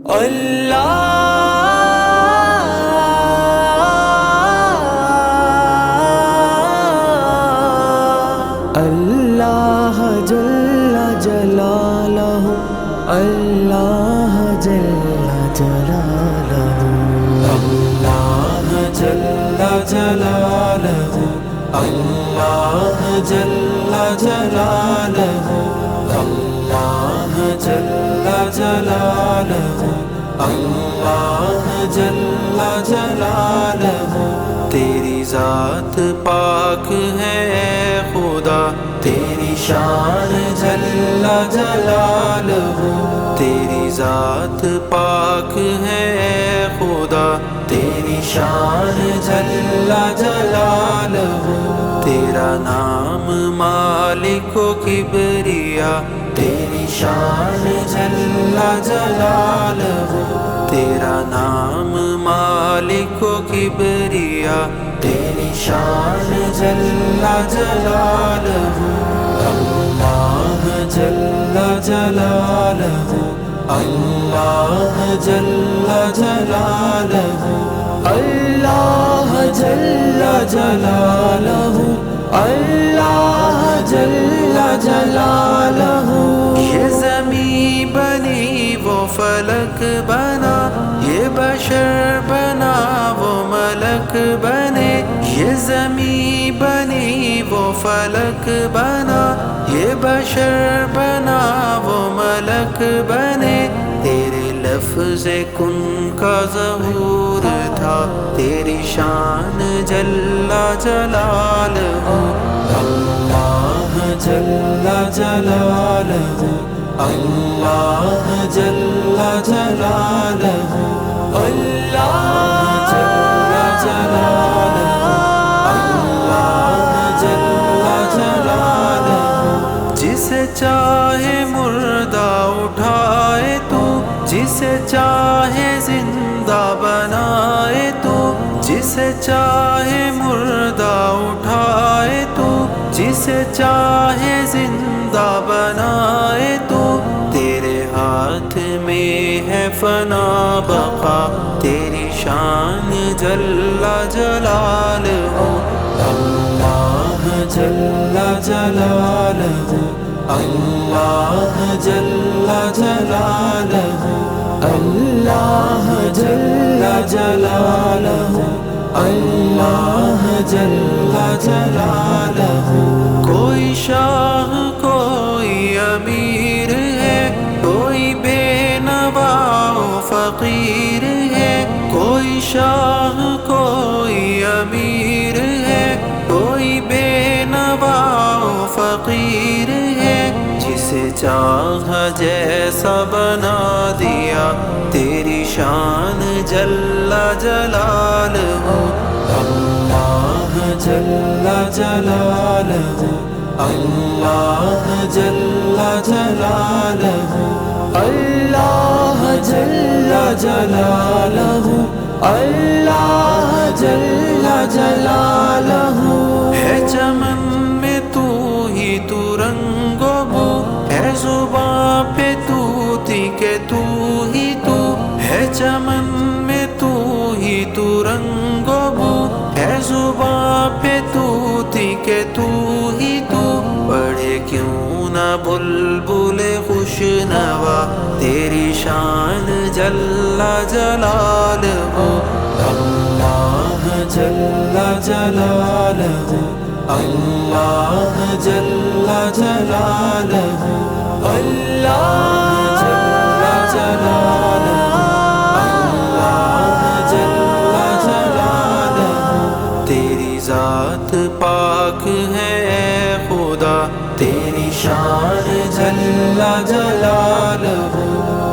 اللہ جل جلالہ، اللہ جل جلالہ، اللہ جل جلالہ، اللہ جل جلالہ، اللہ جل جلالہ، اللہ جل جلالہ۔ تیری ذات پاک ہے خدا، تیری شان جل جلالہ، تیری ذات پاک ہے خدا، تیری شان جل جلالہ۔ تیرا نام مالک و کبریا، تیری شان جل جلالہ، تیرا نام مالک و کبریا، تیری شان جل جلالہ۔ اللہ جل جلالہ، اللہ جل جلالہ، اللہ جل جلالہ، اللہ جل جلالہ۔ یہ زمین بنی وہ فلک بنا، یہ بشر بنا وہ ملک بنے، یہ زمین بنی وہ فلک بنا، یہ بشر بنا وہ ملک بنے۔ تیرے لفظ کن کا ظہور تھا، تیری شان جل جلالہ، اللہ جل جلالہ، اللہ جل جلالہ، اللہ جل جلالہ، اللہ جل جلالہ۔ جسے چاہے مردہ اٹھائے تو، جسے چاہے زندہ بنائے تو، جسے چاہے مردہ اٹھائے تو، جسے چاہے زندہ بنائے تو۔ تیرے ہاتھ میں ہے فنا بقا، تیری شان جل جلالہ، اللہ جل جلالہ، اللہ جل جلالہ، اللہ جل جلالہ، اللہ جل جلالہ۔ کوئی شاہ کوئی امیر ہے، کوئی بے نوا و فقیر ہے، کوئی شاہ کوئی امیر ہے، کوئی بے نوا و فقیر ہے۔ جسے چاہا جیسا بنا دیا، تیری شان جل جلالہ، اللہ جل جلالہ، اللہ جل جلالہ، اللہ جل جلالہ، اللہ جل جلالہ۔ ہے چمن میں تو ہی تو رنگ و بو، ہے زباں پہ تو تھی کہ تو ہی تو، ہے چمن میں تو ہی تو رنگ و بو، ہے زباں پہ تو تھی کہ تو ہی تو۔ پڑھے کیوں نہ بلبل خوش نوا، تیری شان جل جلالہ، اللہ جل جلالہ، اللہ جل جلالہ، اللہ جل جلالہ، اللہ جل جلالہ۔ تیری ذات پاک ہے خدا، تیری شان جل جلالہ،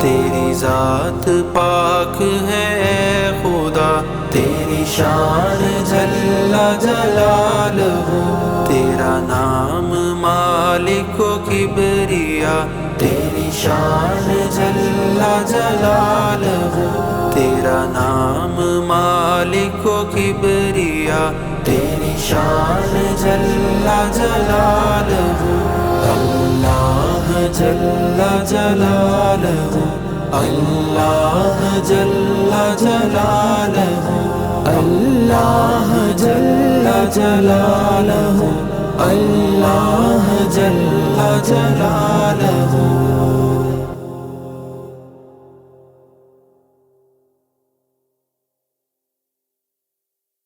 تیری ذات پاک ہے خدا، تیری شان جل جلالہ۔ تیرا نام مالک و کبریا، تیری شان جل جلالہ، تیرا نام مالک و کبریا، تیری شان جل جلالہ، اللہ جل جلالہ، اللہ جل جلالہ، اللہ جل جلالہ، اللہ جل جلالہ۔